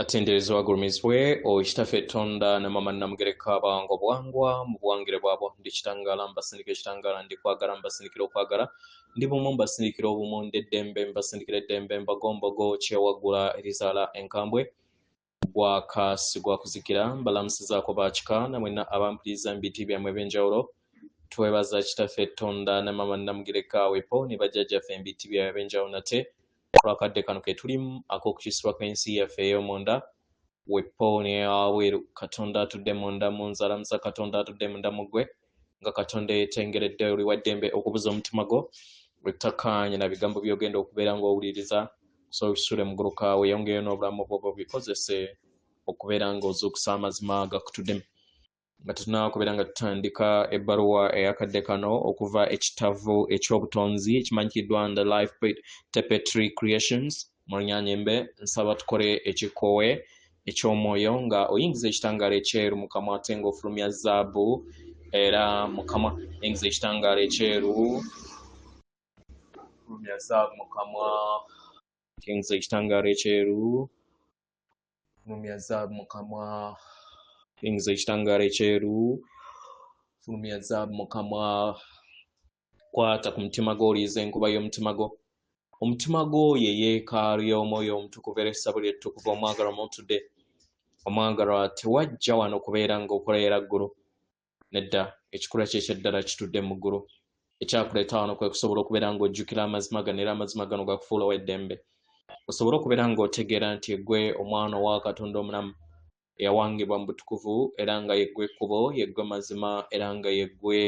Atenderezwa agulumizibwe okitaffe Tonda ne mama Namugereka abango bwangwa mu bwangire bwabo ndi kitangala mbasindikira kitangala ndi kwagala mbasindikira okwagala ndi bumu mbasindikira obumu nd'eddembe mbasindikira eddembe mbagombogo kyewagula erizala enkambwe gwa kuzikira mbalamusizaako bakika namwena abampuliriza mu biti byammwe ebyenjawulo twebaza kitaffe Tonda ne mama Namugereka wepo ne bajjajjaffe mu biti byammwe ebyenjawulo nate kulakadde kano ke tulimu ak'okukisibwa kw'ensi yaffe ey'omunda wepo ne aweeru Katonda atudde munda mu nzalamuza Katonda atudde munda mu ggwe nga Katonda yeetengeredde oli wa ddembe okubuza omutima gwo wettakaanye na bigambo by'ogenda okubeera ng'owuliriza so bisule mu ggulu kaawe yongeyo n'obulamu bwo bikozese okubeera ng'ozuukusa amazima gakutuddemu nga tunakubeera nga tutandika ebbaluwa eyakadde kano okuva ekitavu ekyobutonzi ekimanyikiddwa under Life Tapestry Creations mu Lunyanyembe nsaba tukole ekikoowe eky'omwoyo nga oyingiza ekitangaala ekyeru mu kamwa ate ng'ofulumya zaabu era mu kamwa oyingiza ekitangaala ekyeru fulumya zaabu mu kamwa oyingiza ekitangaala ekyeru fulumya zaabu mu kamwa oyingiza ekitangaala ekyeru fulumya zaabu mu kamwa kwata ku mutima gwo oliiza enkuba y'omutima gwo omutima gwo ye yeekaalu y'omwoyo omutukuvu era essabo ly'ettukuvu omwagalwa mutudde omwagalwa tewajja wano kubeera ng'okoleera ggulu nedda ekikula kye ekyeddala kitudde mu ggulu ekyakuleeta wano kwe kusobola okubeera ng'ojjukira amazima gano era amazima gano gakufuulawo eddembe osobole okubeera ng'otegeera nti eggwe omwana wa Katonda omulamu eyawangibwa mu butukuvu era nga yeggwe ekkubo yeggwe mazima era nga yeggwe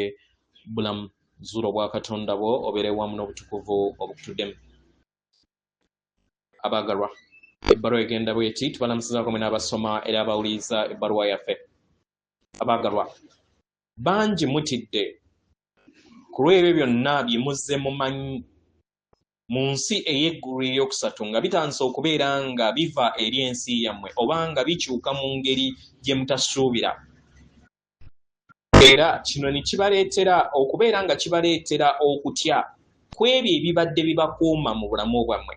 bulamu zuula obwa Katonda bwo obeere wamu n'obutukuvu obukutuddemu abaagalwa ebbaluwa egenda bweti tubalamusizaako mwe n'abasoma era abawuliriza ebbaluwa yaffe abaagalwa bangi mutidde ku lw'ebyo byonna bye muzze mumanyi mu nsi ey'eggulu eryokusatu nga bitandise okubeera nga biva eri ensi yammwe oba nga bikyuka mu ngeri gye mutasuubira era kino ne kibaleetera okubeera nga kibaleetera okutya ku ebyo ebibadde bibakuuma mu bulamu bwammwe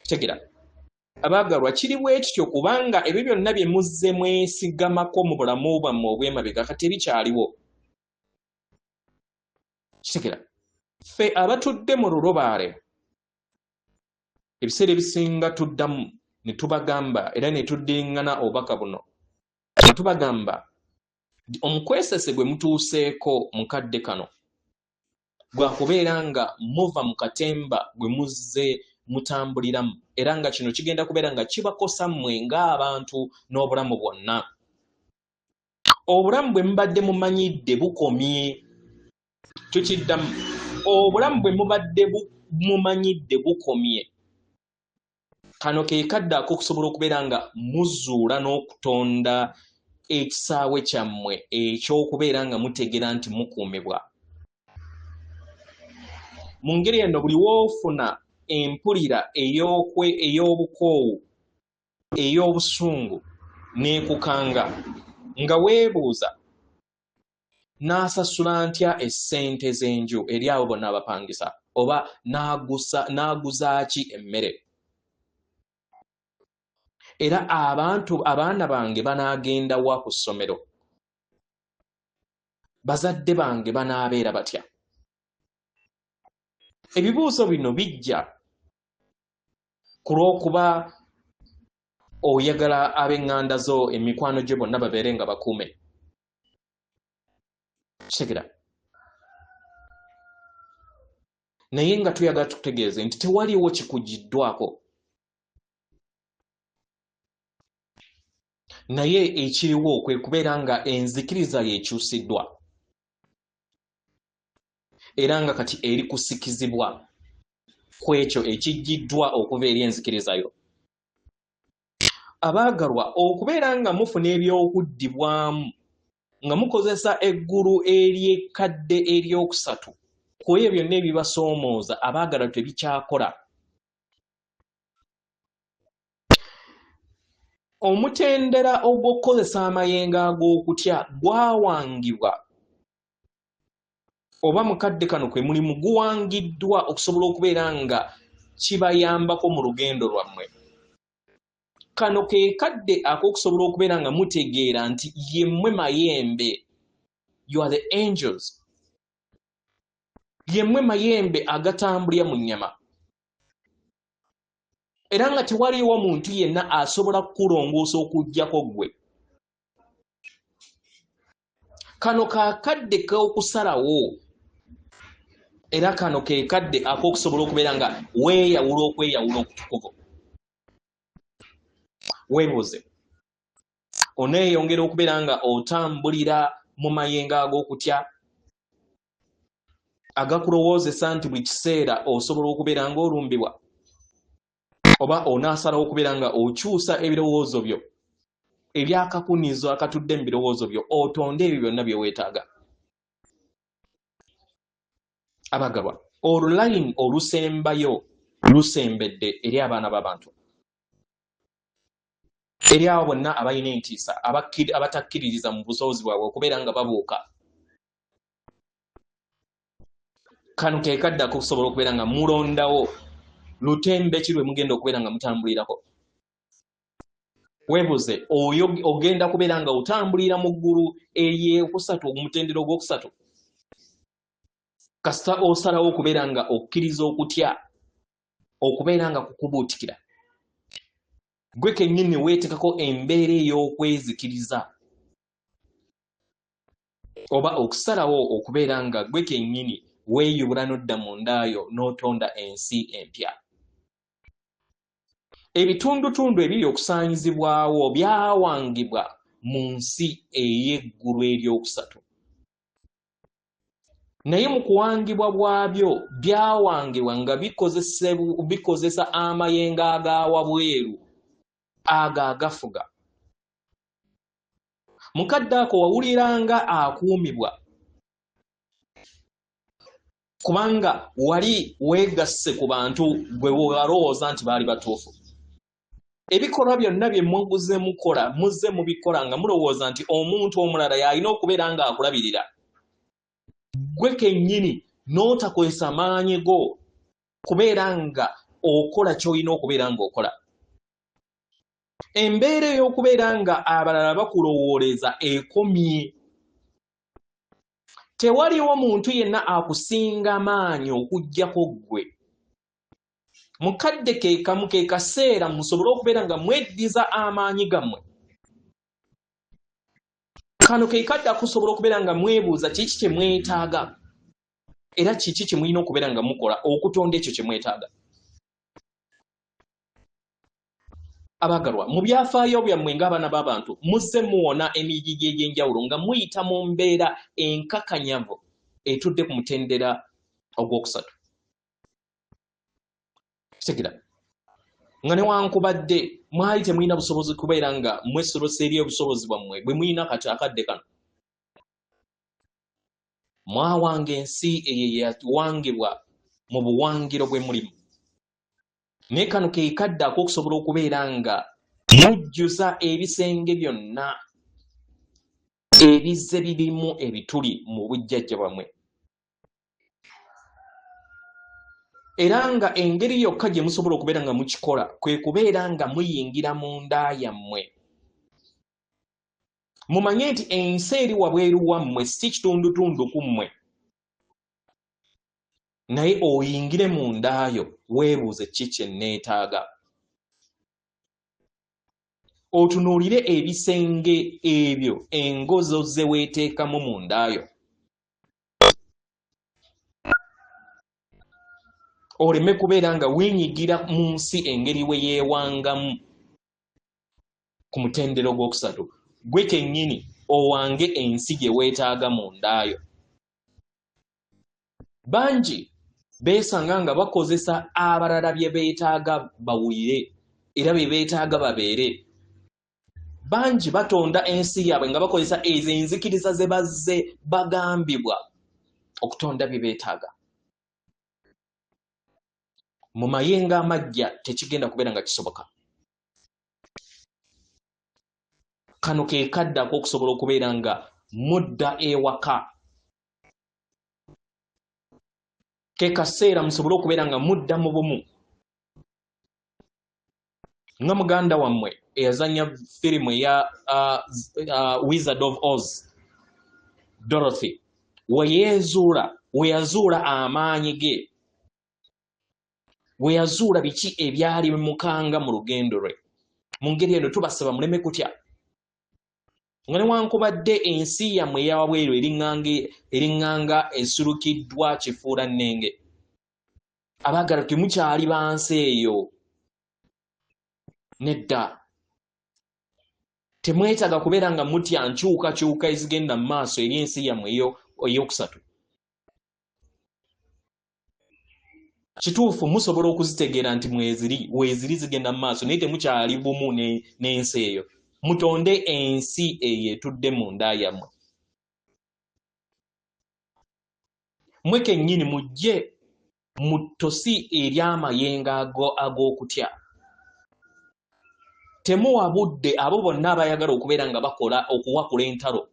tegera abaagalwa kiri bwe kityo kubanga ebyo byonna bye muzze mwesigamako mu bulamu bwammwe obw'emabega kati ebikyaliwo kitegera ffe abatudde mu lulobaale ebiseera ebisinga tuddamu ne tubagamba era ne tuddiŋŋana obubaka buno ne tubagamba omukwesese gwe mutuuseeko mukadde kano gwa kubeera nga muva mu katemba gwe muzze mutambuliramu era nga kino kigenda kubeera nga kibakosa mmwe ng'abantu n'obulamu bwonna obulamu bwe mubadde mumanyidde bukomye tukiddamu obulamu bwe mubadde mumanyidde bukomye kano ke kadde ak'okusobola okubeera nga muzuula n'okutonda ekisaawe kyammwe eky'okubeera nga mutegeera nti mukuumibwa mu ngeri eno buli woofuna empulira ey'obukoowu ey'obusungu n'ekukanga nga weebuuza n'asasula ntya essente z'enju eri abo bonna abapangisa oba n'aguzaaki emmere era abaana bange banaagenda wa ku ssomero bazadde bange banaabeera batya ebibuuzo bino bijja ku lw'okuba oyagala ab'eŋŋanda zo emikwano gye bonna babeere nga bakuume kitegera naye nga tuyagala tukutegeeze nti tewaliwo kikugiddwako naye ekiriwo kwe kubeera nga enzikiriza yekyusiddwa era nga kati eri kusikizibwa ku ekyo ekijjiddwa okuva eri enzikirizayo abaagalwa okubeera nga mufuna ebyokuddibwamu nga mukozesa eggulu ery'ekkadde eryokusatu ku ebyo byonna ebibasoomooza abaagalwa tebikyakola omutendera ogw'okukozesa amayengo ag'okutya gwawangibwa oba mukadde kano kwe mulimu guwangiddwa okusobola okubeera nga kibayambako mu lugendo lwammwe kano ke kadde ak'okusobola okubeera nga mutegeera nti yemmwe mayembe, you are the angels, yemmwe mayembe agatambulira mu nnyama, era nga tewaliwo muntu yenna asobola kukulongoosa okuggyako ggwe. Kano kakadde k'okusalawo, era kano ke kadde ak'okusobola okubeera nga weeyawula okweyawula okutukuvu. Weebuuze, oneeyongera okubeera nga otambulira mu mayengo ag'okutya agakulowoozesa nti buli kiseera osobola okubeera nga olumbibwa, oba onaasalawo okubeera nga okyusa ebirowoozo byo ebyakakunizo akatudde mu birowoozo byo otonde ebyo byonna bye weetaaga. Abagalwa, olulayini olusembayo lusembedde eri abaana b'abantu, eri abo bonna abalina entiisa, abatakkiririza mu busobozi bwabwe okubeera nga babuuka. Kano ke kadde akusobola okubeera nga mulondawo lutembe ki lwe mugenda okubeera nga mutambulirako. Weebuuze, oyo ogenda kubeera nga otambulira mu ggulu ery'okusatu, omutendero ogw'okusatu, kasita osalawo okubeera nga okkiriza okutya, okubeera nga kukubuutikira, gwe kennyini weetekako embeera ey'okwezikiriza, oba okusalawo okubeera nga gwe kennyini weeyubula n'odda mu ndaayo n'otonda ensi empya. Ebitundutundu ebiri okusaanyizibwawo byawangibwa mu nsi ey'eggulu ery'okusatu, naye mu kuwangibwa bwabyo byawangibwa nga bikozesa amayengo agawabweru ago agafuga. Mukadde ako wawuliranga akuumibwa kubanga wali weegasse ku bantu gwe walowooza nti baali batuufu. Ebikolwa byonna bye muguze mukola muzze mubikola nga mulowooza nti omuntu omulala yalina okubeera nga akulabirira, gwe kennyini n'otakozesa maanyi go kubeera nga okola ky'olina okubeera ng'okola. Embeera ey'okubeera nga abalala bakulowooleza ekomye. Tewaliwo muntu yenna akusinga maanyi okuggyako ggwe. Mukadde ke kamu ke kaseera musobole okubeera nga mweddiza amaanyi gammwe. Kano ke kadde akusobola okubeera nga mwebuuza kiki kye mwetaaga era kiki kye mulina okubeera nga mukola okutonda ekyo kye mwetaaga. Abagalwa, mu byafaayo byammwe ng'abaana b'abantu muzze muwona emigigi egy'enjawulo nga muyita mu mbeera enkakanyavu etudde ku mutendera ogw'okusatu. Kitegeera nga newankubadde mwali temulina busobozi kubeera nga mwesolose eri obusobozi bwammwe bwe mulina kati akadde kano, mwawanga ensi eyo yawangibwa mu buwangiro bwe mulimu. Naye kano ke kadde ak'okusobola okubeera nga mujjuza ebisenge byonna ebizze birimu ebituli mu bujjajja bwammwe, era nga engeri yokka gye musobola okubeera nga mukikola kwe kubeera nga muyingira mu nda yammwe. Mumanye nti ensi eri wabweru wammwe si kitundutundu ku mmwe, naye oyingire mu ndaayo weebuuze kiki kye neetaaga. Otunuulire ebisenge ebyo engozo ze weeteekamu mu ndaayo, oleme kubeera nga weenyigira mu nsi engeri we yeewangamu ku mutendero gw'okusatu. Gwe kennyini owange ensi gye weetaaga mu ndaayo. Bangi beesanga nga bakozesa abalala bye beetaaga bawulire era bye beetaaga babeere. Bangi batonda ensi yaabwe nga bakozesa ezo enzikiriza ze bazze bagambibwa okutonda bye beetaaga. Mu mayengo amajja tekigenda kubeera nga kisoboka. Kano ke kadde ak'okusobola okubeera nga mudda ewaka. Ke kaseera musobole okubeera nga mudda mu bumu nga muganda wammwe eyazanya firimu ya Wizard of Oz Dorothy weyazuula amaanyi ge, weyazuula biki ebyali mukanga mu lugendo lwe. Mu ngeri eno tubasaba muleme kutya nga newankubadde ensi yammwe eyawabweru eriŋŋanga esulukiddwa kifuula nnenge, abaagala temukyali bansi eyo. Nedda, temwetaaga kubeera nga mutya nkyukakyuka ezigenda mu maaso eri ensi yammwe ey'okusatu. Kituufu musobola okuzitegeera nti weeziri zigenda mu maaso, naye temukyali bumu n'ensi eyo. Mutonde ensi eyo etudde mu nda yammwe. Mwe kennyini mujje mu ttosi ery'amayengo ag'okutya. Temuwa budde abo bonna abayagala okubeera nga bakola okuwakula entalo,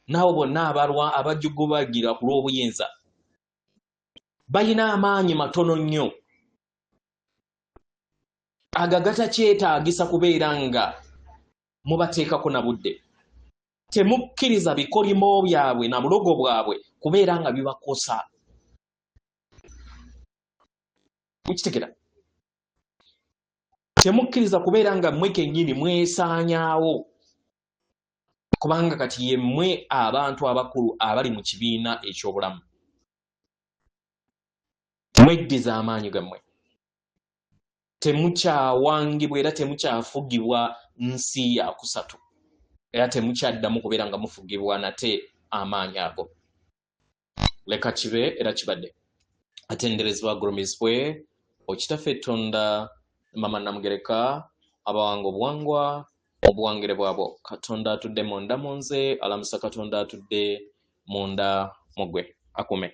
n'abo bonna abajugubagira ku lw'obuyinza. Balina amaanyi matono nnyo agatakyetaagisa kubeera nga mubateekako na budde. Temukkiriza bikolimo byabwe na bulogo bwabwe kubeera nga bibakosa. Mukitegera? Temukkiriza kubeera nga mmwe kennyini mwesaanyaawo, kubanga kati ye mmwe abantu abakulu abali mu kibiina eky'obulamu. Mweddiza amaanyi gammwe. Temukyawangibwa era temukyafugibwa nsi ya kusatu, era temukyaddamu kubeera nga mufugibwa nate amaanyi ago. Leka kibe era kibadde. Atenderezebwa agulumizibwe Okitaffe Tonda Mama Namugereka abawanga obuwangwa obuwangire bwabo. Katonda atudde munda mu nze, alamusa Katonda atudde munda mu ggwe. Akume.